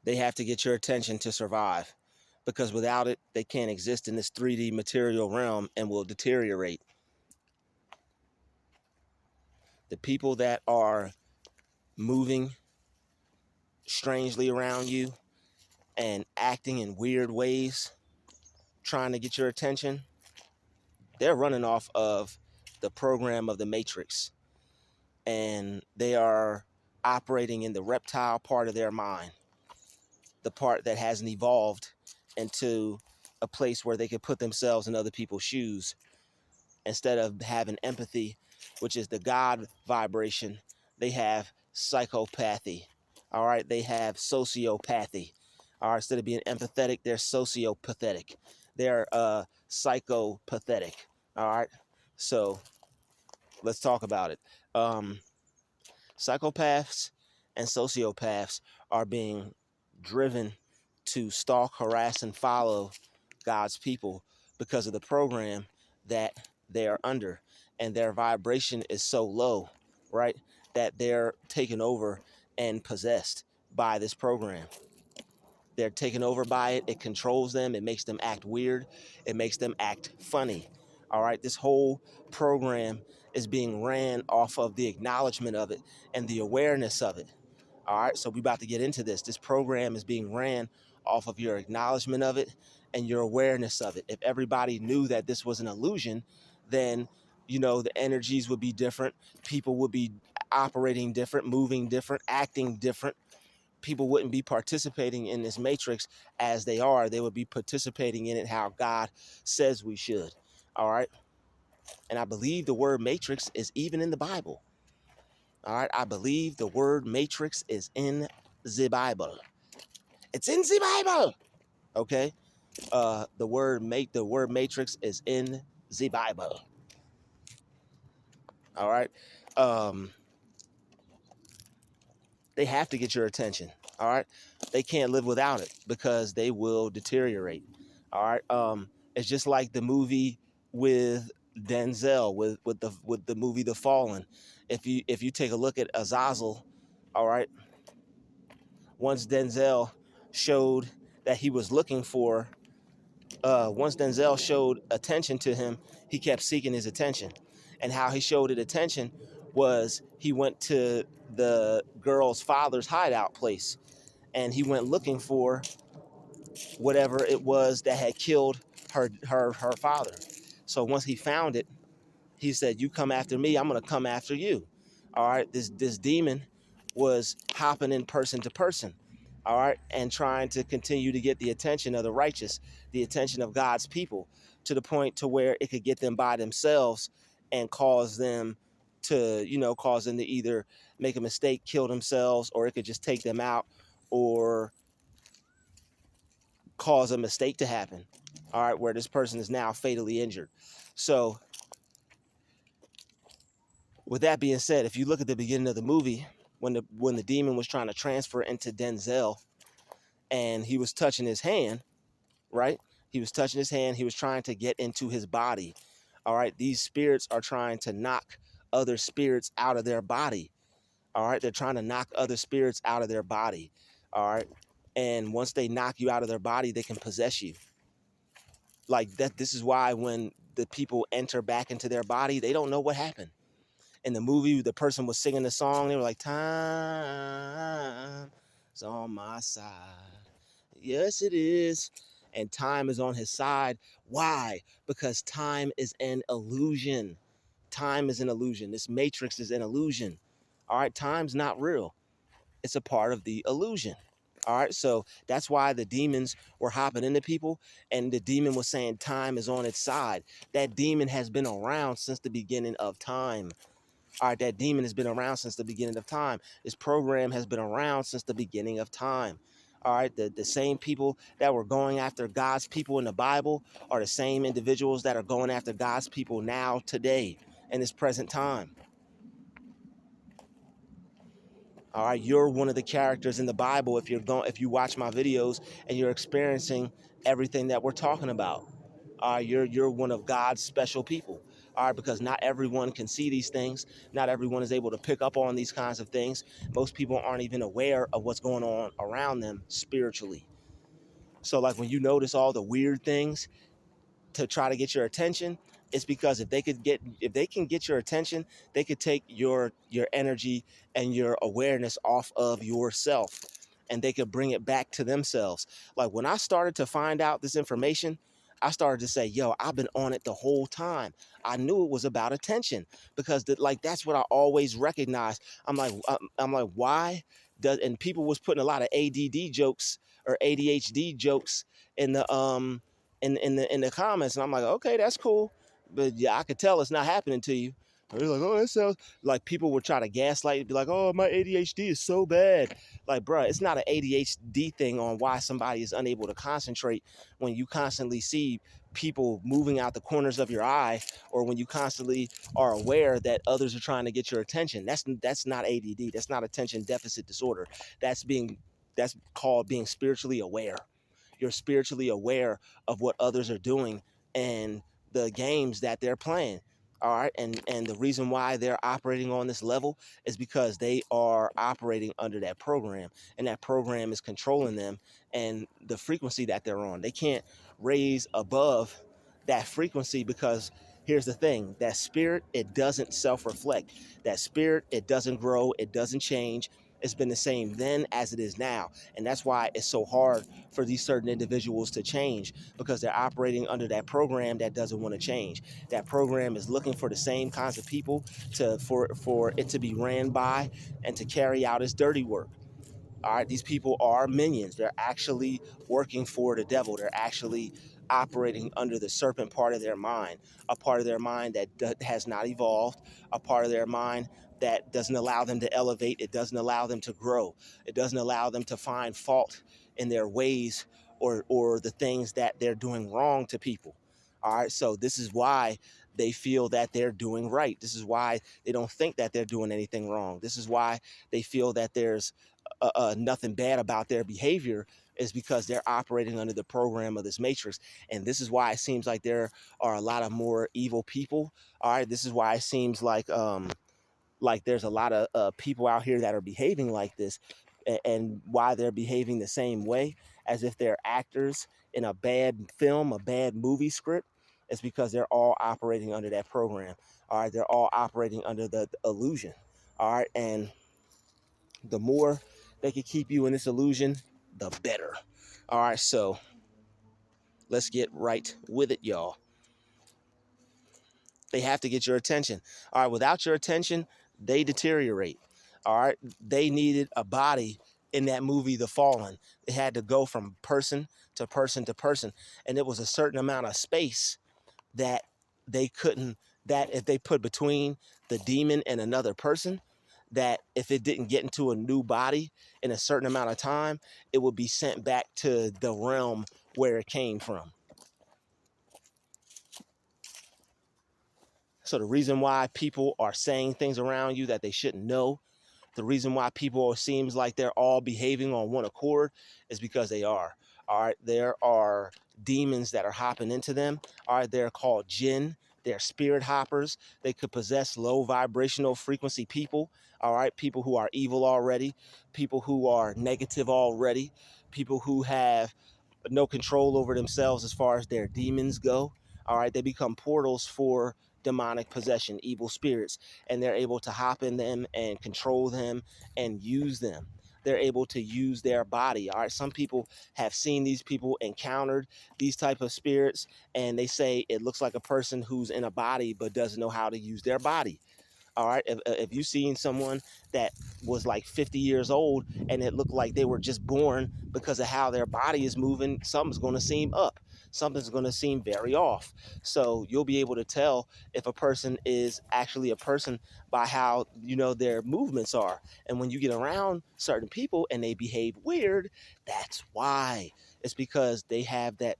They have to get your attention to survive, because without it, they can't exist in this 3D material realm and will deteriorate. The people that are moving strangely around you and acting in weird ways, trying to get your attention, they're running off of the program of the Matrix, and they are operating in the reptile part of their mind, the part that hasn't evolved into a place where they can put themselves in other people's shoes. Instead of having empathy, which is the God vibration, they have psychopathy. All right, they have sociopathy. All right, instead of being empathetic, they're sociopathetic. They're psychopathetic. All right, so let's talk about it. Psychopaths and sociopaths are being driven to stalk, harass, and follow God's people because of the program that they are under. And their vibration is so low, right, that they're taken over and possessed by this program. They're taken over by it. It controls them. It makes them act weird. It makes them act funny. All right. This whole program is being ran off of the acknowledgement of it and the awareness of it. All right. So we're about to get into this. This program is being ran off of your acknowledgement of it and your awareness of it. If everybody knew that this was an illusion, then, you know, the energies would be different. People would be operating different, moving different, acting different. People wouldn't be participating in this matrix as they are. They would be participating in it how God says we should. All right. And I believe the word matrix is even in the Bible. All right. I believe the word matrix is in the Bible. It's in the Bible. Okay. The word matrix is in the Bible. All right. They have to get your attention. All right. They can't live without it because they will deteriorate. All right. It's just like the movie with Denzel with the movie The Fallen. If you take a look at Azazel, all right, once Denzel showed that he was looking for once Denzel showed attention to him, he kept seeking his attention. And how he showed it attention was he went to the girl's father's hideout place and he went looking for whatever it was that had killed her father. So once he found it, he said, "You come after me, I'm gonna come after you." All right. This demon was hopping in person to person, all right, and trying to continue to get the attention of the righteous, the attention of God's people, to the point to where it could get them by themselves and cause them to either make a mistake, kill themselves, or it could just take them out or cause a mistake to happen, all right, where this person is now fatally injured. So with that being said, if you look at the beginning of the movie, when the demon was trying to transfer into Denzel and he was touching his hand, right? He was touching his hand. He was trying to get into his body. All right. These spirits are trying to knock other spirits out of their body. All right. They're trying to knock other spirits out of their body. All right. And once they knock you out of their body, they can possess you. Like that. This is why when the people enter back into their body, they don't know what happened. In the movie, the person was singing the song. They were like, "Time is on my side. Yes, it is." And time is on his side. Why? Because time is an illusion. Time is an illusion. This matrix is an illusion. All right. Time's not real. It's a part of the illusion. All right. So that's why the demons were hopping into people. And the demon was saying time is on its side. That demon has been around since the beginning of time. All right, that demon has been around since the beginning of time. This program has been around since the beginning of time. All right, the same people that were going after God's people in the Bible are the same individuals that are going after God's people now, today, in this present time. All right, you're one of the characters in the Bible if you watch my videos and you're experiencing everything that we're talking about. You're one of God's special people. All right, because not everyone can see these things. Not everyone is able to pick up on these kinds of things. Most people aren't even aware of what's going on around them spiritually. So like when you notice all the weird things to try to get your attention, it's because if they can get your attention, they could take your energy and your awareness off of yourself, and they could bring it back to themselves. Like when I started to find out this information, I started to say, yo, I've been on it the whole time. I knew it was about attention, because like that's what I always recognized. I'm like, why does, and people was putting a lot of ADD jokes or ADHD jokes in the in the comments, and I'm like, okay, that's cool, but yeah, I could tell it's not happening to you. They're like, oh, that sounds like people would try to gaslight, be like, oh, my ADHD is so bad. Like, bruh, it's not an ADHD thing on why somebody is unable to concentrate when you constantly see people moving out the corners of your eye, or when you constantly are aware that others are trying to get your attention. That's not ADD. That's not attention deficit disorder. That's called being spiritually aware. You're spiritually aware of what others are doing and the games that they're playing. All right. And the reason why they're operating on this level is because they are operating under that program, and that program is controlling them and the frequency that they're on. They can't raise above that frequency, because here's the thing: that spirit, it doesn't self-reflect. That spirit, it doesn't grow, it doesn't change. It's been the same then as it is now. And that's why it's so hard for these certain individuals to change, because they're operating under that program that doesn't want to change. That program is looking for the same kinds of people for it to be ran by and to carry out its dirty work. All right, these people are minions. They're actually working for the devil. They're actually operating under the serpent part of their mind, a part of their mind that has not evolved, a part of their mind that doesn't allow them to elevate. It doesn't allow them to grow. It doesn't allow them to find fault in their ways, or the things that they're doing wrong to people. All right, so this is why they feel that they're doing right. This is why they don't think that they're doing anything wrong. This is why they feel that there's nothing bad about their behavior, is because they're operating under the program of this matrix. And this is why it seems like there are a lot of more evil people. All right, this is why it seems like there's a lot of people out here that are behaving like this, and why they're behaving the same way as if they're actors in a bad film, a bad movie script. It's because they're all operating under that program. All right, they're all operating under the illusion. All right, and the more they can keep you in this illusion, the better. All right, so let's get right with it, y'all. They have to get your attention. All right, without your attention, they deteriorate. All right, they needed a body in that movie, The Fallen. They had to go from person to person to person, and it was a certain amount of space that they couldn't, that if they put between the demon and another person, that if it didn't get into a new body in a certain amount of time, it would be sent back to the realm where it came from. So the reason why people are saying things around you that they shouldn't know, the reason why people seems like they're all behaving on one accord, is because they are. All right, there are demons that are hopping into them. All right, they're called jinn. They're spirit hoppers. They could possess low vibrational frequency people. All right, people who are evil already, people who are negative already, people who have no control over themselves as far as their demons go. All right, they become portals for demonic possession, evil spirits, and they're able to hop in them and control them and use them. They're able to use their body. All right, some people have seen these people, encountered these type of spirits, and they say it looks like a person who's in a body but doesn't know how to use their body. All right, if you've seen someone that was like 50 years old and it looked like they were just born, because of how their body is moving, something's going to seem up, something's going to seem very off. So you'll be able to tell if a person is actually a person by how, their movements are. And when you get around certain people and they behave weird, that's why. It's because they have that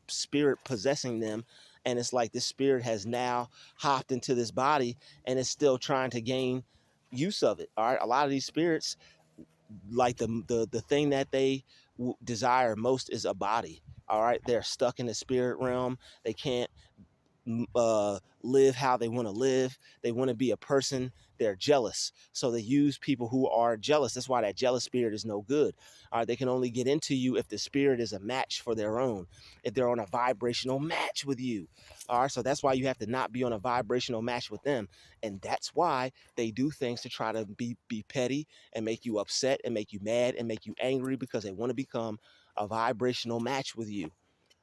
spirit possessing them, and it's like this spirit has now hopped into this body and is still trying to gain use of it. All right, a lot of these spirits, like the thing that they desire most is a body. All right, they're stuck in the spirit realm. They can't live how they want to live. They want to be a person. They're jealous. So they use people who are jealous. That's why that jealous spirit is no good. All right, they can only get into you if the spirit is a match for their own, if they're on a vibrational match with you. All right, so that's why you have to not be on a vibrational match with them. And that's why they do things to try to be petty and make you upset and make you mad and make you angry, because they want to become a vibrational match with you.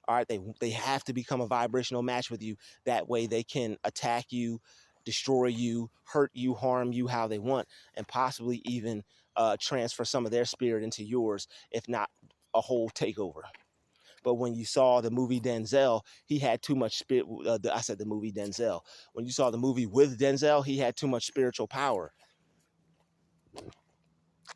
All right, they have to become a vibrational match with you. That way they can attack you, destroy you, hurt you, harm you how they want, and possibly even transfer some of their spirit into yours, if not a whole takeover. But when you saw the movie Denzel, he had too much spirit. I said the movie Denzel. When you saw the movie with Denzel, he had too much spiritual power.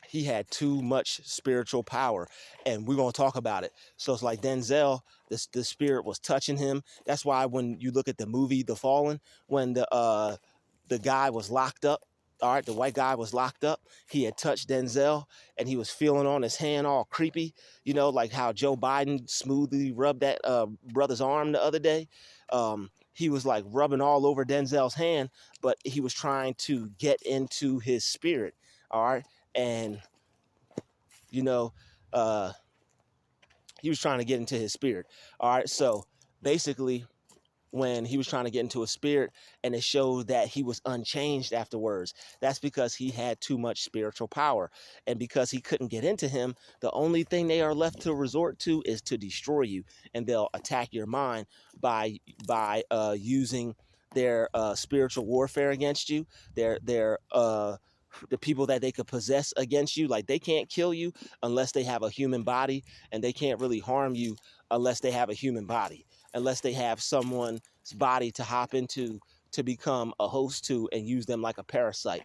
He had too much spiritual power, and we're going to talk about it. So it's like Denzel, the spirit was touching him. That's why when you look at the movie The Fallen, when the guy was locked up, all right, the white guy was locked up, he had touched Denzel and he was feeling on his hand all creepy, like how Joe Biden smoothly rubbed that brother's arm the other day. He was like rubbing all over Denzel's hand, but he was trying to get into his spirit. All right. And you know uh he was trying to get into his spirit. All right, so basically when he was trying to get into a spirit and it showed that he was unchanged afterwards, that's because he had too much spiritual power. And because he couldn't get into him, the only thing they are left to resort to is to destroy you. And they'll attack your mind by using their spiritual warfare against you, their the people that they could possess against you. Like, they can't kill you unless they have a human body, and they can't really harm you unless they have a human body, unless they have someone's body to hop into, to become a host to, and use them like a parasite.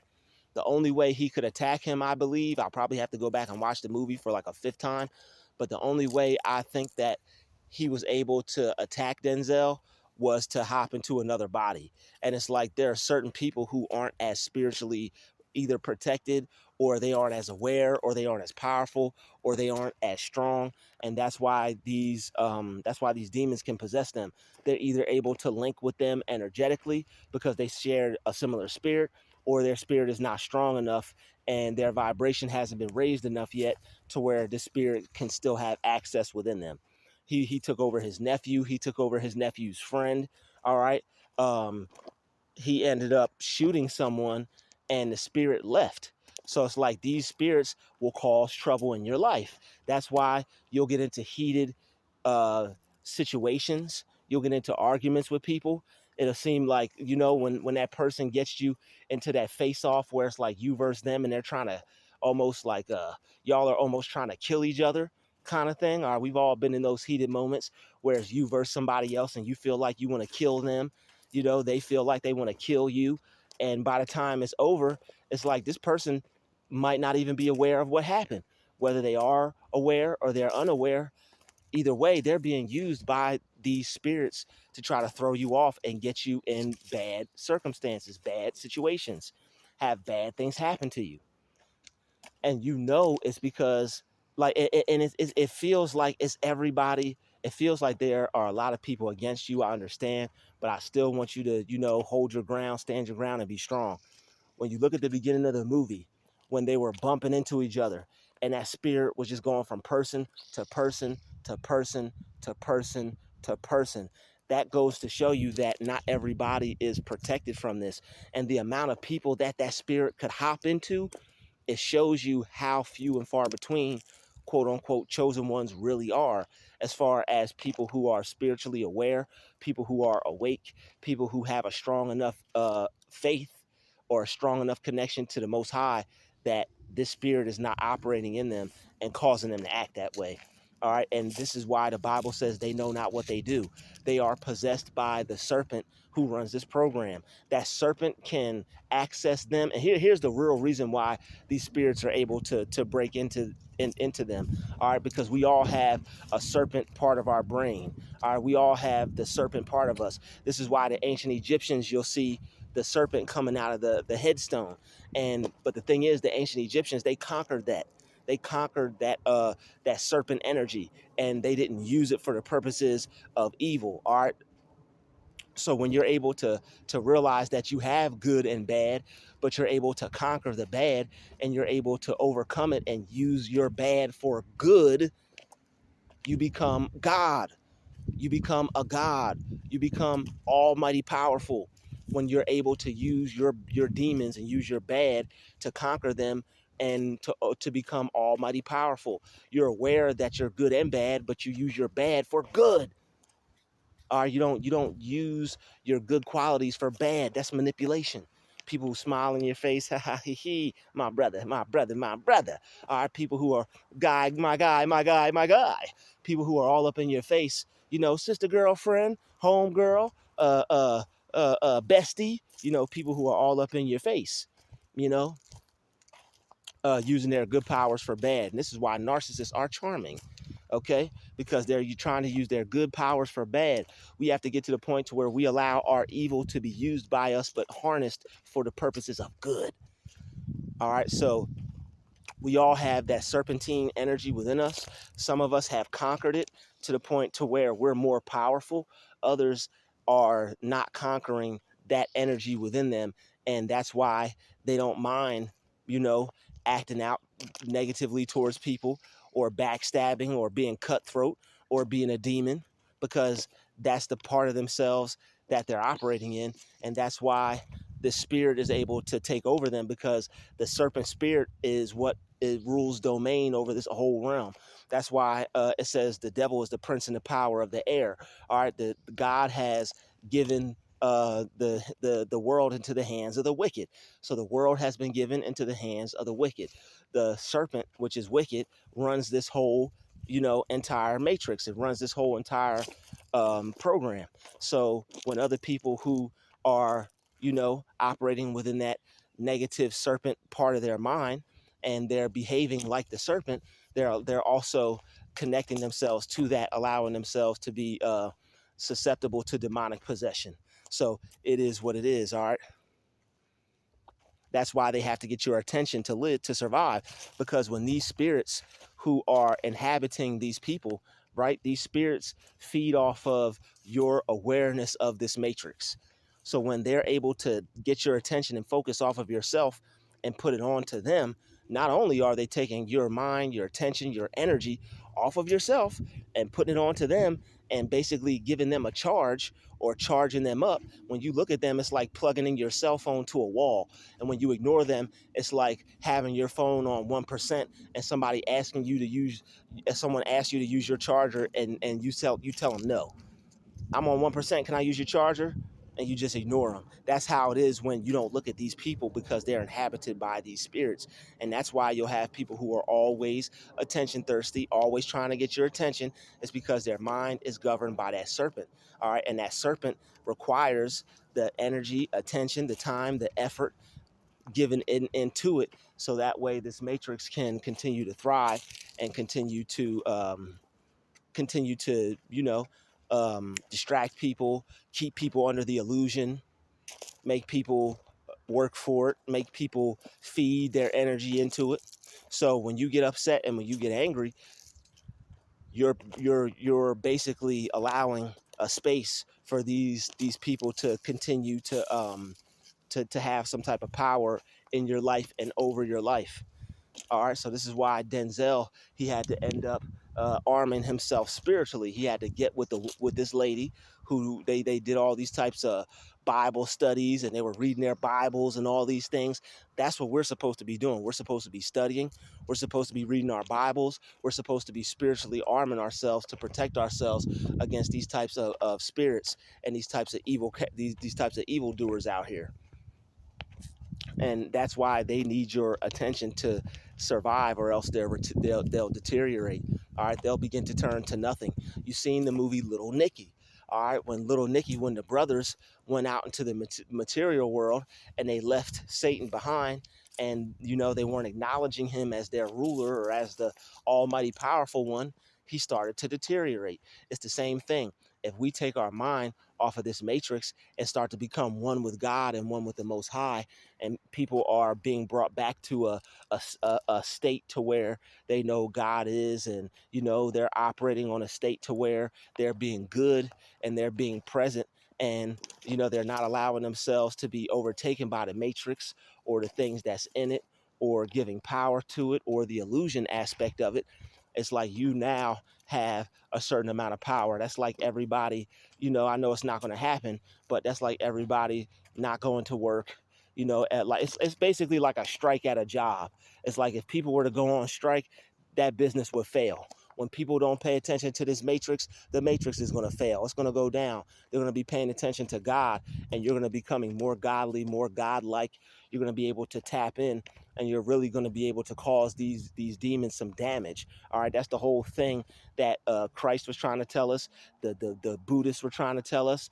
The only way he could attack him, I believe, I'll probably have to go back and watch the movie for like a fifth time, but the only way I think that he was able to attack Denzel was to hop into another body. And it's like there are certain people who aren't as spiritually either protected, or they aren't as aware, or they aren't as powerful, or they aren't as strong. And that's why these demons can possess them. They're either able to link with them energetically because they share a similar spirit, or their spirit is not strong enough and their vibration hasn't been raised enough yet to where the spirit can still have access within them. He took over his nephew. He took over his nephew's friend. All right. He ended up shooting someone and the spirit left. So it's like these spirits will cause trouble in your life. That's why you'll get into heated uh, situations. You'll get into arguments with people. It'll seem like, when that person gets you into that face off where it's like you versus them and they're trying to almost like y'all are almost trying to kill each other kind of thing. Or we've all been in those heated moments where it's you versus somebody else and you feel like you want to kill them. They feel like they want to kill you. And by the time it's over, it's like this person might not even be aware of what happened. Whether they are aware or they're unaware, either way, they're being used by these spirits to try to throw you off and get you in bad circumstances, bad situations, have bad things happen to you. And it's because, like, it feels like it's everybody. It feels like there are a lot of people against you. I understand, but I still want you to, hold your ground, stand your ground, and be strong. When you look at the beginning of the movie, when they were bumping into each other, and that spirit was just going from person to person to person to person to person, that goes to show you that not everybody is protected from this. And the amount of people that spirit could hop into, it shows you how few and far between, quote unquote, chosen ones really are, as far as people who are spiritually aware, people who are awake, people who have a strong enough faith or a strong enough connection to the Most High that this spirit is not operating in them and causing them to act that way. All right. And this is why the Bible says they know not what they do. They are possessed by the serpent who runs this program. That serpent can access them. And here's the real reason why these spirits are able to break into them. All right. Because we all have a serpent part of our brain. All right. We all have the serpent part of us. This is why the ancient Egyptians, you'll see the serpent coming out of the headstone. But the thing is, the ancient Egyptians, they conquered that. They conquered that serpent energy, and they didn't use it for the purposes of evil. All right. So when you're able to realize that you have good and bad, but you're able to conquer the bad and you're able to overcome it and use your bad for good, you become God. You become a God. You become almighty powerful when you're able to use your demons and use your bad to conquer them and to become almighty powerful. You're aware that you're good and bad, but you use your bad for good. Or you don't use your good qualities for bad. That's manipulation. People who smile in your face, ha ha he he, my brother, my brother, my brother. Are people who are guy, my guy, my guy, my guy. People who are all up in your face, sister, girlfriend, home girl, bestie. People who are all up in your face. You know, using their good powers for bad. And this is why narcissists are charming, okay? Because they're you trying to use their good powers for bad. We have to get to the point to where we allow our evil to be used by us, but harnessed for the purposes of good. All right, so we all have that serpentine energy within us. Some of us have conquered it to the point to where we're more powerful. Others are not conquering that energy within them, and that's why they don't mind, you know, acting out negatively towards people or backstabbing or being cutthroat or being a demon, because that's the part of themselves that they're operating in, and that's why the spirit is able to take over them, because the serpent spirit is what it rules domain over this whole realm. That's why it says the devil is the prince and the power of the air. All right, the God has given the world into the hands of the wicked. So the world has been given into the hands of the wicked. The serpent, which is wicked, runs this whole entire matrix. It runs this whole entire program. So when other people who are operating within that negative serpent part of their mind, and they're behaving like the serpent, they're also connecting themselves to that, allowing themselves to be susceptible to demonic possession. So it is what it is. All right. That's why they have to get your attention to live, to survive, because when these spirits who are inhabiting these people, right, these spirits feed off of your awareness of this matrix. So when they're able to get your attention and focus off of yourself and put it on to them, not only are they taking your mind, your attention, your energy off of yourself and putting it on to them and basically giving them a charge or charging them up. When you look at them, it's like plugging in your cell phone to a wall. And when you ignore them, it's like having your phone on 1% and somebody asking you to use, someone asks you to use your charger, and you tell them no. I'm on 1%. Can I use your charger? And you just ignore them. That's how it is when you don't look at these people, because they're inhabited by these spirits. And that's why you'll have people who are always attention thirsty, always trying to get your attention. It's because their mind is governed by that serpent. All right. And that serpent requires the energy, attention, the time, the effort given into it. So that way this matrix can continue to thrive and continue to distract people, keep people under the illusion, make people work for it, make people feed their energy into it. So when you get upset and when you get angry, you're basically allowing a space for these people to continue to have some type of power in your life and over your life. All right, so this is why Denzel, he had to end up arming himself spiritually. He had to get with this lady who they did all these types of Bible studies, and they were reading their Bibles and all these things. That's what we're supposed to be doing. We're supposed to be studying. We're supposed to be reading our Bibles. We're supposed to be spiritually arming ourselves to protect ourselves against these types of spirits and these types of these types of evildoers out here. And that's why they need your attention to survive, or else they'll deteriorate. All right, they'll begin to turn to nothing. You've seen the movie Little Nicky. All right, when the brothers went out into the material world and they left Satan behind, and they weren't acknowledging him as their ruler or as the almighty powerful one, he started to deteriorate. It's the same thing. If we take our mind off of this matrix and start to become one with God and one with the Most High, and people are being brought back to a state to where they know God is, and they're operating on a state to where they're being good and they're being present, and they're not allowing themselves to be overtaken by the matrix or the things that's in it, or giving power to it, or the illusion aspect of it. It's like you now have a certain amount of power. That's like everybody, I know it's not going to happen, but that's like everybody not going to work, at like it's basically like a strike at a job. It's like if people were to go on strike, that business would fail. When people don't pay attention to this matrix, the matrix is going to fail. It's going to go down. They're going to be paying attention to God, and you're going to be becoming more godly, more godlike. You're going to be able to tap in, and you're really going to be able to cause these demons some damage. All right, that's the whole thing that Christ was trying to tell us. The Buddhists were trying to tell us.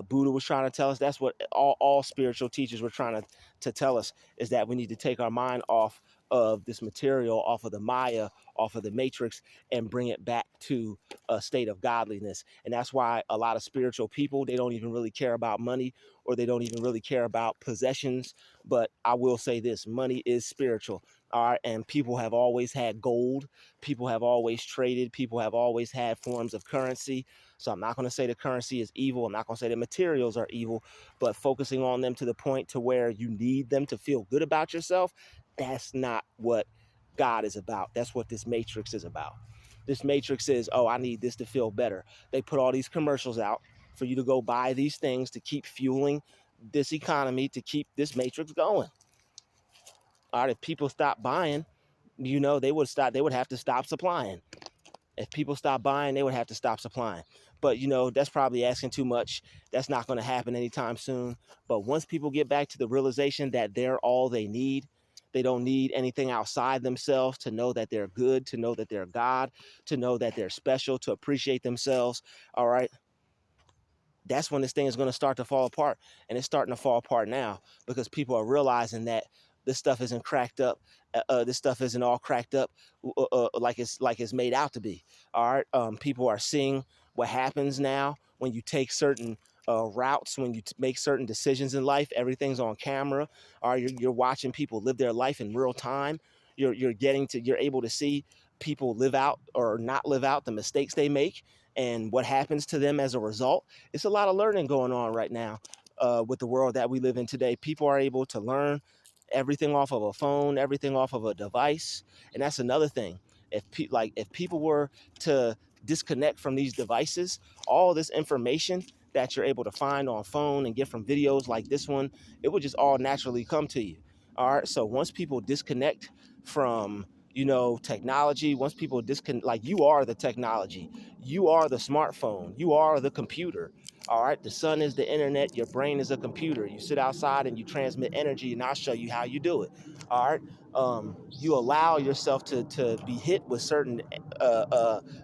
Buddha was trying to tell us. That's what all spiritual teachers were trying to tell us, is that we need to take our mind off of this material, off of the Maya, off of the matrix, and bring it back to a state of godliness. And that's why a lot of spiritual people, they don't even really care about money, or they don't even really care about possessions. But I will say this: money is spiritual. All right. And people have always had gold. People have always traded. People have always had forms of currency. So I'm not going to say the currency is evil. I'm not going to say the materials are evil, but focusing on them to the point to where you need them to feel good about yourself, that's not what God is about. That's what this matrix is about. This matrix is, oh, I need this to feel better. They put all these commercials out for you to go buy these things to keep fueling this economy, to keep this matrix going. All right, if people stop buying, they would have to stop supplying. If people stop buying, they would have to stop supplying. But that's probably asking too much. That's not going to happen anytime soon. But once people get back to the realization that they're all they need, they don't need anything outside themselves to know that they're good, to know that they're God, to know that they're special, to appreciate themselves. All right, that's when this thing is going to start to fall apart. And it's starting to fall apart now, because people are realizing that this stuff isn't cracked up. This stuff isn't all cracked up like it's made out to be. All right. People are seeing what happens now when you take certain routes, when you make certain decisions in life. Everything's on camera. Or you're watching people live their life in real time. You're able to see people live out or not live out the mistakes they make, and what happens to them as a result. It's a lot of learning going on right now with the world that we live in today. People are able to learn everything off of a phone, everything off of a device. And that's another thing. If people were to disconnect from these devices, all this information that you're able to find on phone and get from videos like this one, it would just all naturally come to you. All right. So once people disconnect from technology, once people disconnect, like, you are the technology, you are the smartphone, you are the computer. All right, the sun is the internet, your brain is a computer. You sit outside and you transmit energy, and I'll show you how you do it. All right. You allow yourself to be hit with certain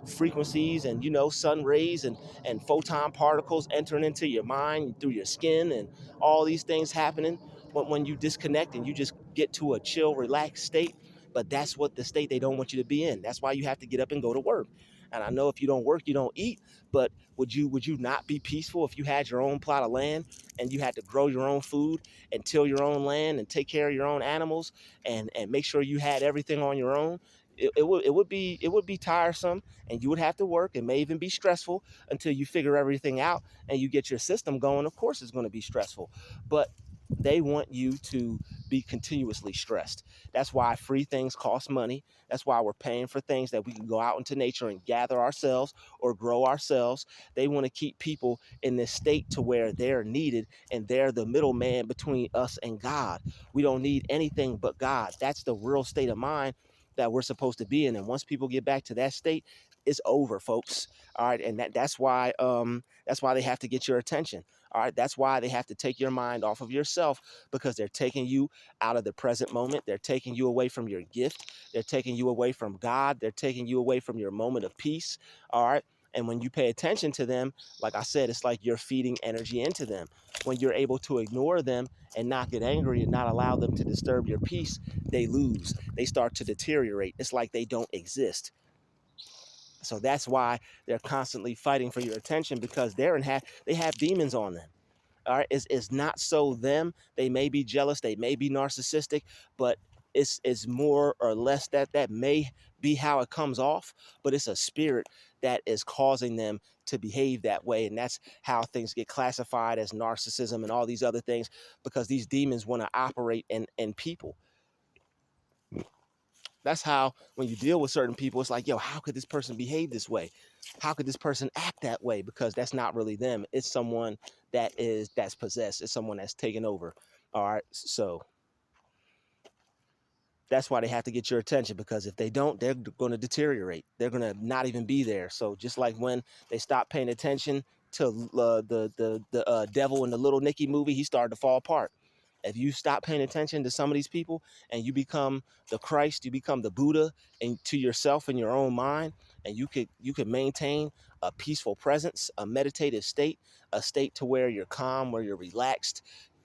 frequencies, and sun rays and photon particles entering into your mind through your skin, and all these things happening when you disconnect and you just get to a chill, relaxed state. But that's what the state they don't want you to be in. That's why you have to get up and go to work. And I know if you don't work, you don't eat. But would you not be peaceful if you had your own plot of land and you had to grow your own food and till your own land and take care of your own animals and make sure you had everything on your own? It would be tiresome, and you would have to work. It may even be stressful until you figure everything out and you get your system going. Of course, it's going to be stressful, but they want you to be continuously stressed. That's why free things cost money. That's why we're paying for things that we can go out into nature and gather ourselves or grow ourselves. They want to keep people in this state to where they're needed, and they're the middleman between us and God. We don't need anything but God. That's the real state of mind that we're supposed to be in. And once people get back to that state, it's over, folks. All right. And that's why they have to get your attention. All right. That's why they have to take your mind off of yourself, because they're taking you out of the present moment. They're taking you away from your gift. They're taking you away from God. They're taking you away from your moment of peace. All right. And when you pay attention to them, like I said, it's like you're feeding energy into them. When you're able to ignore them and not get angry and not allow them to disturb your peace, they lose. They start to deteriorate. It's like they don't exist. So that's why they're constantly fighting for your attention, because they have demons on them. All right, it's not so them. They may be jealous, they may be narcissistic, but it's more or less that may be how it comes off. But it's a spirit that is causing them to behave that way. And that's how things get classified as narcissism and all these other things, because these demons want to operate in people. That's how, when you deal with certain people, it's like, yo, how could this person behave this way? How could this person act that way? Because that's not really them. It's someone that's possessed. It's someone that's taken over. All right. So that's why they have to get your attention, because if they don't, they're going to deteriorate. They're going to not even be there. So just like when they stopped paying attention to the devil in the Little Nicky movie, he started to fall apart. If you stop paying attention to some of these people and you become the Christ, you become the Buddha, and to yourself in your own mind, and you could maintain a peaceful presence, a meditative state, a state to where you're calm, where you're relaxed,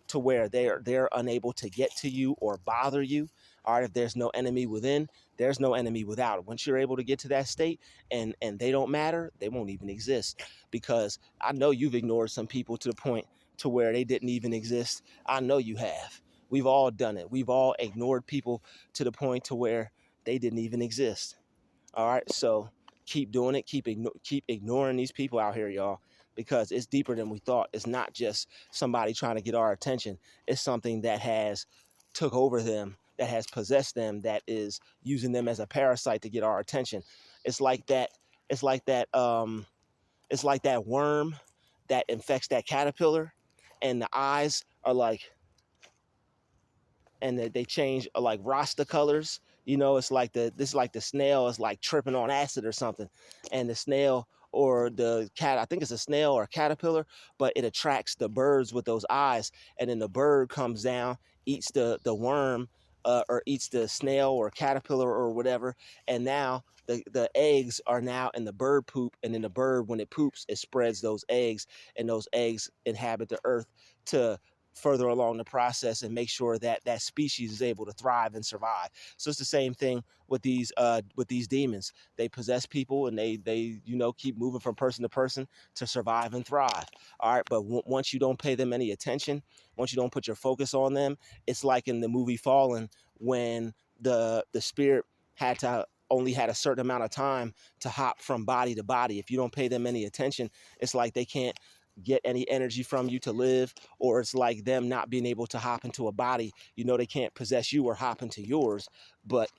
to where they're unable to get to you or bother you. All right, if there's no enemy within, there's no enemy without. Once you're able to get to that state and they don't matter, they won't even exist. Because I know you've ignored some people to the point to where they didn't even exist. I know you have. We've all done it. We've all ignored people to the point to where they didn't even exist. All right, so keep doing it. Keep ignoring these people out here, y'all, because it's deeper than we thought. It's not just somebody trying to get our attention. It's something that has took over them, that has possessed them, that is using them as a parasite to get our attention. It's like that. It's like that. It's like that worm that infects that caterpillar, and the eyes are like, and they change like rasta colors. You know, it's like this is like the snail is like tripping on acid or something, and the snail or the cat, I think it's a snail or a caterpillar, but it attracts the birds with those eyes, and then the bird comes down, eats the worm, or eats the snail or caterpillar or whatever, and now the eggs are now in the bird poop, and then the bird, when it poops, it spreads those eggs, and those eggs inhabit the earth to further along the process and make sure that that species is able to thrive and survive. So it's the same thing with these demons. They possess people, and they keep moving from person to person to survive and thrive. All right, but once you don't pay them any attention, once you don't put your focus on them, it's like in the movie Fallen, when the spirit only had a certain amount of time to hop from body to body. If you don't pay them any attention, it's like they can't get any energy from you to live, or it's like them not being able to hop into a body. They can't possess you or hop into yours, but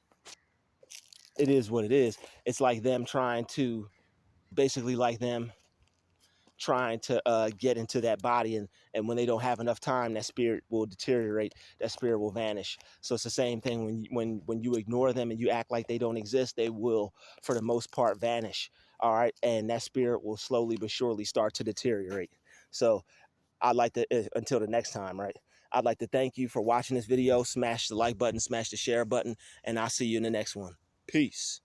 it is what it is. It's like them trying to, basically like them trying to get into that body, and when they don't have enough time, that spirit will deteriorate, that spirit will vanish. So it's the same thing. When you ignore them and you act like they don't exist, they will, for the most part, vanish. All right, and that spirit will slowly but surely start to deteriorate. So I'd like to, until the next time, right? I'd like to thank you for watching this video. Smash the like button, smash the share button, and I'll see you in the next one. Peace.